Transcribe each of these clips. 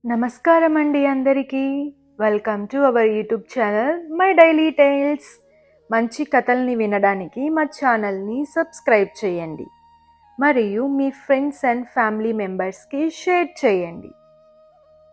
నమస్కారం అండి అందరికీ. Welcome to our YouTube channel my daily tiles. మంచి కథల్ని వినడానికి మా ఛానల్ని సబ్స్క్రైబ్ చేయండి మరియు మీ ఫ్రెండ్స్ అండ్ ఫ్యామిలీ మెంబర్స్కి షేర్ చేయండి.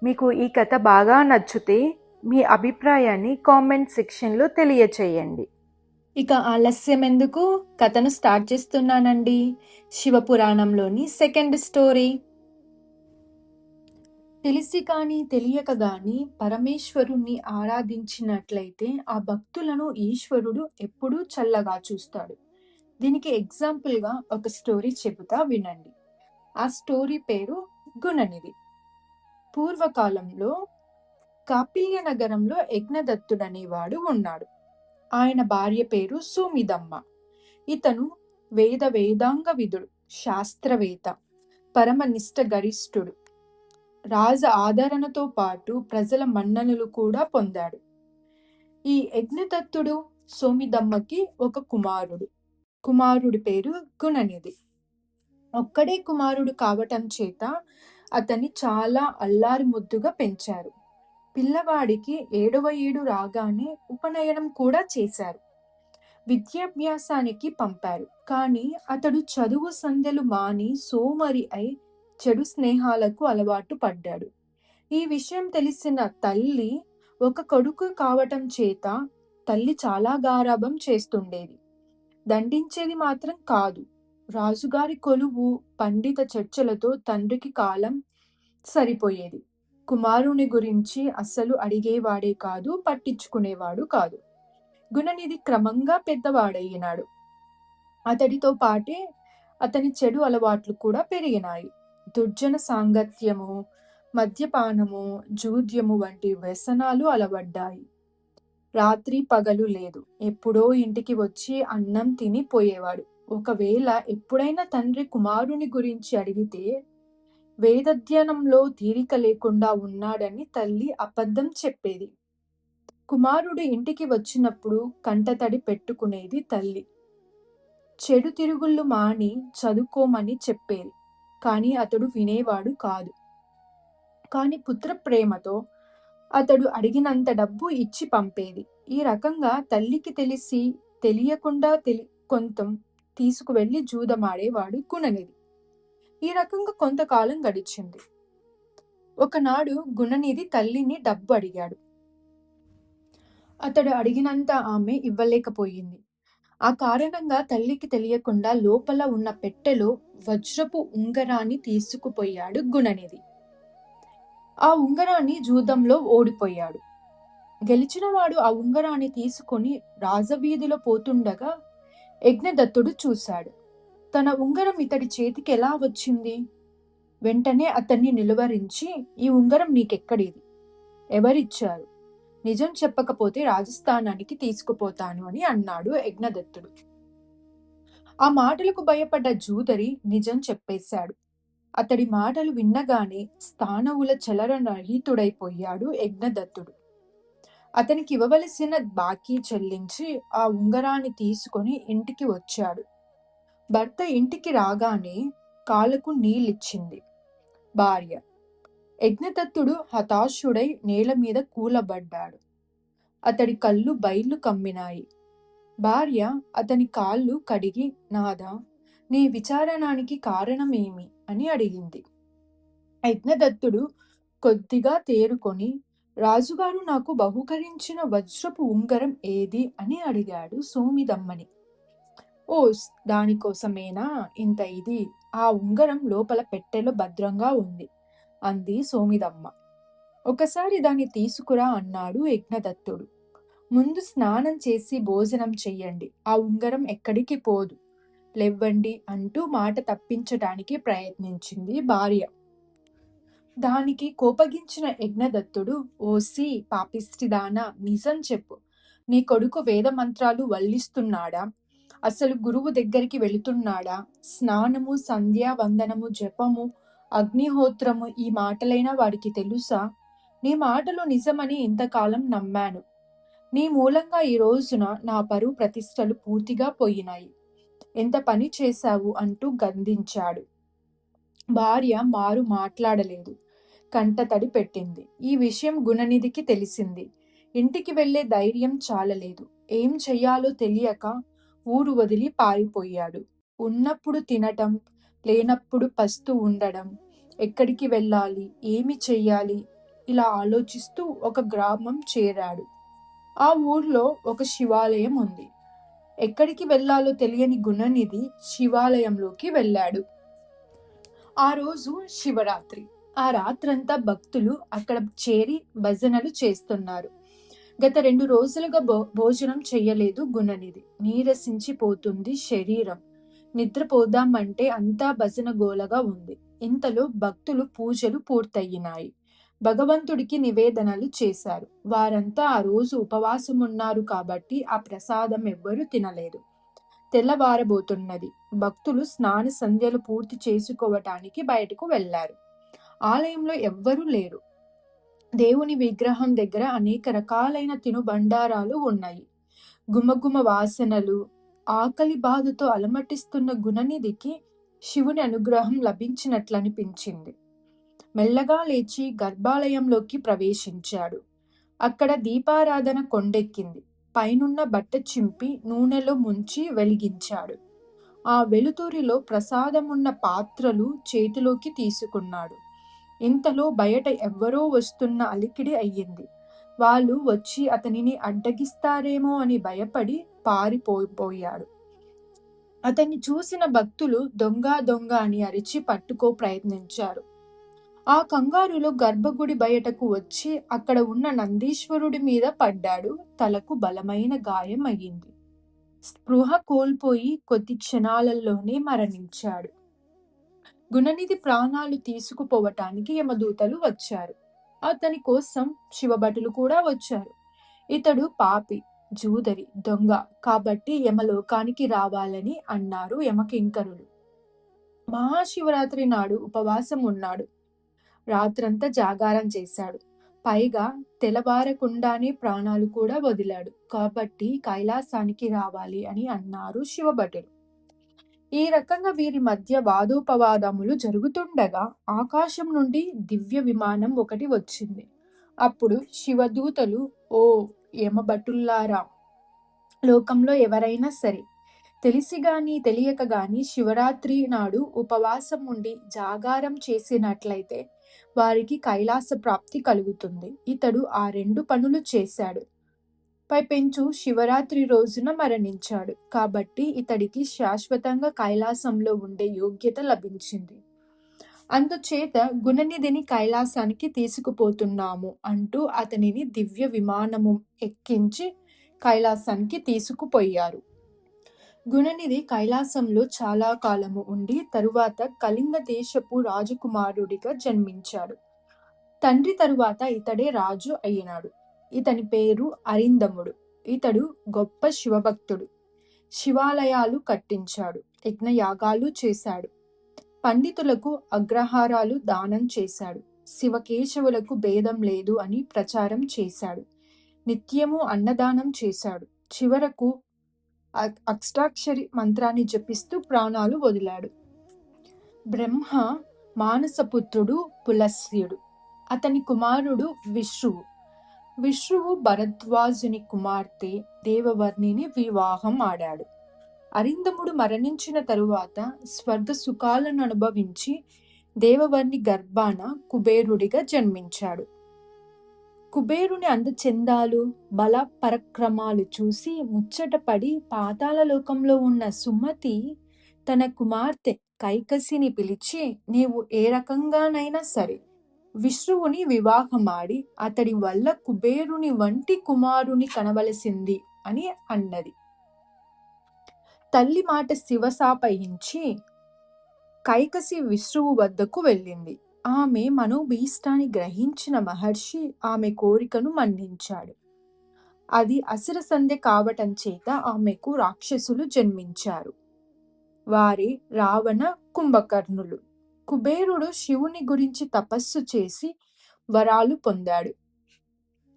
మీకు ఈ కథ బాగా నచ్చితే మీ అభిప్రాయాన్ని కామెంట్ సెక్షన్లో తెలియచేయండి. ఇక ఆలస్యం ఎందుకు, కథను స్టార్ట్ చేస్తున్నానండి. శివపురాణంలోని సెకండ్ స్టోరీ. తెలిసి కానీ తెలియక గాని పరమేశ్వరుణ్ణి ఆరాధించినట్లయితే ఆ భక్తులను ఈశ్వరుడు ఎప్పుడూ చల్లగా చూస్తాడు. దీనికి ఎగ్జాంపుల్గా ఒక స్టోరీ చెబుతా వినండి. ఆ స్టోరీ పేరు గుణనిధి. పూర్వకాలంలో కాపిల్య నగరంలో యజ్ఞదత్తుడనేవాడు ఉన్నాడు. ఆయన భార్య పేరు సోమిదమ్మ. ఇతను వేదాంగ విదుడు, శాస్త్రవేత్త, పరమనిష్ట గరిష్ఠుడు. రాజ ఆదరణతో పాటు ప్రజల మన్ననలు కూడా పొందాడు. ఈ యజ్ఞదత్తుడు సోమిదమ్మకి ఒక కుమారుడి పేరు గుణనిధి. ఒక్కడే కుమారుడు కావటం చేత అతన్ని చాలా అల్లారి ముద్దుగా పెంచారు. పిల్లవాడికి 7వ ఏడు రాగానే ఉపనయనం కూడా చేశారు. విద్యాభ్యాసానికి పంపారు. కానీ అతడు చదువు సంధ్యలు మాని సోమరి అయి చెడు స్నేహాలకు అలవాటు పడ్డాడు. ఈ విషయం తెలిసిన తల్లి ఒక కొడుకు కావటం చేత తల్లి చాలా గారాబం చేస్తుండేది. దండించేది మాత్రం కాదు. రాజుగారి కొలువు పండిత చర్చలతో తండ్రికి కాలం సరిపోయేది. కుమారుని గురించి అస్సలు అడిగేవాడే కాదు, పట్టించుకునేవాడు కాదు. గుణనిధి క్రమంగా పెద్దవాడయ్యినాడు. అతడితో పాటే అతని చెడు అలవాట్లు కూడా పెరిగినాయి. దుర్జన సాంగత్యము, మద్యపానము, జూద్యము వంటి వ్యసనాలు అలవడ్డాయి. రాత్రి పగలు లేదు. ఎప్పుడో ఇంటికి వచ్చి అన్నం తిని పోయేవాడు. ఒకవేళ ఎప్పుడైనా తండ్రి కుమారుని గురించి అడిగితే వేదాధ్యయనంలో తీరిక లేకుండా ఉన్నాడని తల్లి అబద్ధం చెప్పేది. కుమారుడు ఇంటికి వచ్చినప్పుడు కంటతడి పెట్టుకునేది తల్లి. చెడు తిరుగుళ్ళు మాని చదువుకోమని చెప్పేది. కానీ అతడు వినేవాడు కాదు. కానీ పుత్ర ప్రేమతో అతడు అడిగినంత డబ్బు ఇచ్చి పంపేది. ఈ రకంగా తల్లికి తెలిసి తెలియకుండా కొంత తీసుకువెళ్లి జూదమాడేవాడు గుణనిధి. ఈ రకంగా కొంతకాలం గడిచింది. ఒకనాడు గుణనిధి తల్లిని డబ్బు అడిగాడు. అతడు అడిగినంత ఆమె ఇవ్వలేకపోయింది. ఆ కారణంగా తల్లికి తెలియకుండా లోపల ఉన్న పెట్టెలో వజ్రపు ఉంగరాన్ని తీసుకుపోయాడు గుణనిధి. ఆ ఉంగరాన్ని జూదంలో ఓడిపోయాడు. గెలిచినవాడు ఆ ఉంగరాన్ని తీసుకుని రాజవీధిలో పోతుండగా యజ్ఞదత్తుడు చూశాడు. తన ఉంగరం ఇతడి చేతికి ఎలా వచ్చింది? వెంటనే అతన్ని నిలువరించి, ఈ ఉంగరం నీకెక్కడిది? ఎవరిచ్చారు? నిజం చెప్పకపోతే రాజస్థానానికి తీసుకుపోతాను అని అన్నాడు యజ్ఞదత్తుడు. ఆ మాటలకు భయపడ్డ జూదరి నిజం చెప్పేశాడు. అతడి మాటలు విన్నగానే స్థానవుల చలనరహితుడైపోయాడు యజ్ఞదత్తుడు. అతనికి ఇవ్వవలసిన బాకీ చెల్లించి ఆ ఉంగరాన్ని తీసుకొని ఇంటికి వచ్చాడు. భర్త ఇంటికి రాగానే కాళ్ళకు నీళ్ళిచ్చింది భార్య. యజ్ఞదత్తుడు హతాశుడై నేల మీద కూలబడ్డాడు. అతడి కళ్ళు బయళ్ళు కమ్మినాయి. భార్య అతని కాళ్ళు కడిగి, నాదా, నీ విచారణానికి కారణమేమి అని అడిగింది. యజ్ఞదత్తుడు కొద్దిగా తేరుకొని, రాజుగారు నాకు బహుకరించిన వజ్రపు ఉంగరం ఏది అని అడిగాడు సోమిదమ్మని. ఓ, దానికోసమేనా ఇంత ఇది? ఆ ఉంగరం లోపల పెట్టెలో భద్రంగా ఉంది అంది సోమిదమ్మ. ఒకసారి దాన్ని తీసుకురా అన్నాడు యజ్ఞదత్తుడు. ముందు స్నానం చేసి భోజనం చెయ్యండి. ఆ ఉంగరం ఎక్కడికి పోదు. లేవ్వండి అంటూ మాట తప్పించటానికి ప్రయత్నించింది భార్య. దానికి కోపగించిన యజ్ఞదత్తుడు, ఓసి పాపిష్టిదానా, నిజం చెప్పు. నీ కొడుకు వేద మంత్రాలు వల్లిస్తున్నాడా? అసలు గురువు దగ్గరికి వెళుతున్నాడా? స్నానము, సంధ్యా వందనము, జపము, అగ్నిహోత్రము ఈ మాటలైనా వాడికి తెలుసా? నీ మాటలు నిజమని ఇంతకాలం నమ్మాను. నీ మూలంగా ఈ రోజున నా పరువు ప్రతిష్టలు పూర్తిగా పోయినాయి. ఎంత పని చేశావు అంటూ గద్దించాడు. భార్య మారు మాట్లాడలేదు. కంటతడి పెట్టింది. ఈ విషయం గుణనిధికి తెలిసింది. ఇంటికి వెళ్లే ధైర్యం చాలలేదు. ఏం చెయ్యాలో తెలియక ఊరు వదిలి పారిపోయాడు. ఉన్నప్పుడు తినటం, లేనప్పుడు పస్తు ఉండడం, ఎక్కడికి వెళ్ళాలి, ఏమి చెయ్యాలి ఇలా ఆలోచిస్తూ ఒక గ్రామం చేరాడు. ఆ ఊర్లో ఒక శివాలయం ఉంది. ఎక్కడికి వెళ్ళాలో తెలియని గుణనిధి శివాలయంలోకి వెళ్ళాడు. ఆ రోజు శివరాత్రి. ఆ రాత్రంతా భక్తులు అక్కడ చేరి భజనలు చేస్తున్నారు. గత 2 రోజులుగా భోజనం చెయ్యలేదు గుణనిధి. నీరసించిపోతుంది శరీరం. నిద్రపోదామంటే అంతా భజన గోలగా ఉంది. ఇంతలో భక్తులు పూజలు పూర్తయినాయి. భగవంతుడికి నివేదనలు చేశారు. వారంతా ఆ రోజు ఉపవాసం ఉన్నారు కాబట్టి ఆ ప్రసాదం ఎవ్వరూ తినలేదు. తెల్లవారబోతున్నది. భక్తులు స్నాన సంధ్యలు పూర్తి చేసుకోవటానికి బయటకు వెళ్లారు. ఆలయంలో ఎవ్వరూ లేరు. దేవుని విగ్రహం దగ్గర అనేక రకాలైన తినుబండారాలు ఉన్నాయి. గుమగుమ వాసనలు. ఆకలి బాధతో అలమటిస్తున్న గుణనిధికి శివుని అనుగ్రహం లభించినట్లనిపించింది. మెల్లగా లేచి గర్భాలయంలోకి ప్రవేశించాడు. అక్కడ దీపారాధన కొండెక్కింది. పైనున్న బట్ట చింపి నూనెలో ముంచి వెలిగించాడు. ఆ వెలుతురిలో ప్రసాదమున్న పాత్రలు చేతిలోకి తీసుకున్నాడు. ఇంతలో బయట ఎవ్వరో వస్తున్న అలికిడి అయ్యింది. వాళ్ళు వచ్చి అతనిని అడ్డగిస్తారేమో అని భయపడి పారిపోయాడు. అతన్ని చూసిన భక్తులు దొంగ దొంగ అని అరిచి పట్టుకో ప్రయత్నించారు. ఆ కంగారులో గర్భగుడి బయటకు వచ్చి అక్కడ ఉన్న నందీశ్వరుడి మీద పడ్డాడు. తలకు బలమైన గాయం అయ్యింది. స్పృహ కోల్పోయి కొద్ది క్షణాలలోనే మరణించాడు. గుణనిధి ప్రాణాలు తీసుకుపోవటానికి యమదూతలు వచ్చారు. అతని కోసం శివభటులు కూడా వచ్చారు. ఇతడు పాపి, జూదరి, దొంగ కాబట్టి యమలోకానికి రావాలని అన్నారు యమకింకరులు. మహాశివరాత్రి నాడు ఉపవాసం ఉన్నాడు. రాత్రంతా జాగారం చేశాడు. పైగా తెల్లవారకుండానే ప్రాణాలు కూడా వదిలాడు. కాబట్టి కైలాసానికి రావాలి అని అన్నారు శివభటులు. ఈ రకంగా వీరి మధ్య వాదోపవాదములు జరుగుతుండగా ఆకాశం నుండి దివ్య విమానం ఒకటి వచ్చింది. అప్పుడు శివదూతలు, ఓ యమభటుల్లారా, లోకంలో ఎవరైనా సరే తెలిసి గాని తెలియక గాని శివరాత్రి నాడు ఉపవాసం ఉండి జాగారం చేసినట్లయితే వారికి కైలాస ప్రాప్తి కలుగుతుంది. ఇతడు ఆ 2 పనులు చేశాడు. పైపెంచు శివరాత్రి రోజున మరణించాడు. కాబట్టి ఇతడికి శాశ్వతంగా కైలాసంలో ఉండే యోగ్యత లభించింది. అందుచేత గుణనిధిని కైలాసానికి తీసుకుపోతున్నాము అంటూ అతనిని దివ్య విమానము ఎక్కించి కైలాసానికి తీసుకుపోయారు. గుణనిధి కైలాసంలో చాలా కాలము ఉండి తరువాత కళింగ దేశపు రాజకుమారుడిగా జన్మించాడు. తండ్రి తరువాత ఇతడే రాజు అయినాడు. ఇతని పేరు అరిందముడు. ఇతడు గొప్ప శివభక్తుడు. శివాలయాలు కట్టించాడు. యజ్ఞయాగాలు చేశాడు. పండితులకు అగ్రహారాలు దానం చేశాడు. శివకేశవులకు భేదం లేదు అని ప్రచారం చేశాడు. నిత్యము అన్నదానం చేశాడు. చివరకు అష్టాక్షరి మంత్రాన్ని జపిస్తూ ప్రాణాలు వదిలాడు. బ్రహ్మ మానసపుత్రుడు పులస్త్యుడు. అతని కుమారుడు విష్ణువు. విష్ణువు భరద్వాజుని కుమార్తె దేవవర్ణిని వివాహం ఆడాడు. అరిందముడు మరణించిన తరువాత స్వర్గ సుఖాలను అనుభవించి దేవవర్ణి గర్భాన కుబేరుడిగా జన్మించాడు. కుబేరుని అందచెందాలు, బల పరక్రమాలు చూసి ముచ్చటపడి పాతాళ లోకంలో ఉన్న సుమతి తన కుమార్తె కైకసిని పిలిచి, నీవు ఏ రకంగానైనా సరే విష్ణువుని వివాహమాడి అతడి వల్ల కుబేరుని వంటి కుమారుని కనవలసింది అని అన్నది. తల్లి మాట శివసాపయించి కైకసి విష్ణువు వద్దకు వెళ్ళింది. ఆమె మనోభీష్టాన్ని గ్రహించిన మహర్షి ఆమె కోరికను మన్నించాడు. అది అసుర సంధ్య కావటం చేత ఆమెకు రాక్షసులు జన్మించారు. వారి రావణ, కుంభకర్ణులు. కుబేరుడు శివుని గురించి తపస్సు చేసి వరాలు పొందాడు.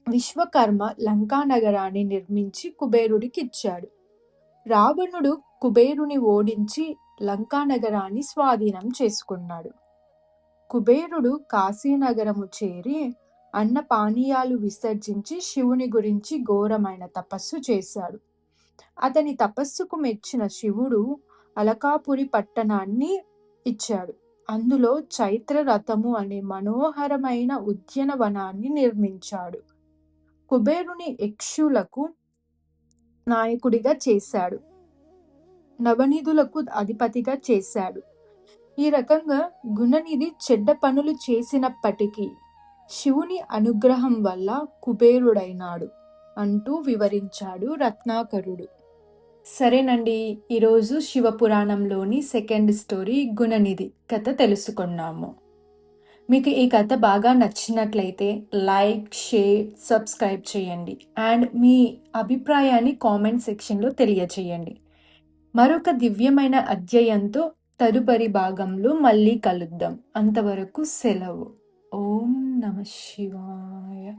విశ్వకర్మ లంకా నగరాన్ని నిర్మించి కుబేరుడికిచ్చాడు. రావణుడు కుబేరుని ఓడించి లంకా నగరాన్ని స్వాధీనం చేసుకున్నాడు. కుబేరుడు కాశీనగరము చేరి అన్న పానీయాలు విసర్జించి శివుని గురించి ఘోరమైన తపస్సు చేశాడు. అతని తపస్సుకు మెచ్చిన శివుడు అలకాపురి పట్టణాన్ని ఇచ్చాడు. అందులో చైత్ర రథము అనే మనోహరమైన ఉద్యానవనాన్ని నిర్మించాడు. కుబేరుని యక్షులకు నాయకుడిగా చేశాడు. నవనిధులకు అధిపతిగా చేశాడు. ఈ రకంగా గుణనిధి చెడ్డ పనులు చేసినప్పటికీ శివుని అనుగ్రహం వల్ల కుబేరుడైనాడు అంటూ వివరించాడు రత్నాకరుడు. సరేనండి, ఈరోజు శివపురాణంలోని సెకండ్ స్టోరీ గుణనిధి కథ తెలుసుకున్నాము. మీకు ఈ కథ బాగా నచ్చినట్లయితే లైక్, షేర్, సబ్స్క్రైబ్ చేయండి అండ్ మీ అభిప్రాయాన్ని కామెంట్ సెక్షన్లో తెలియచేయండి. మరొక దివ్యమైన అధ్యాయంతో తదుపరి భాగంలో మళ్ళీ కలుద్దాం. అంతవరకు సెలవు. ఓం నమః శివాయ.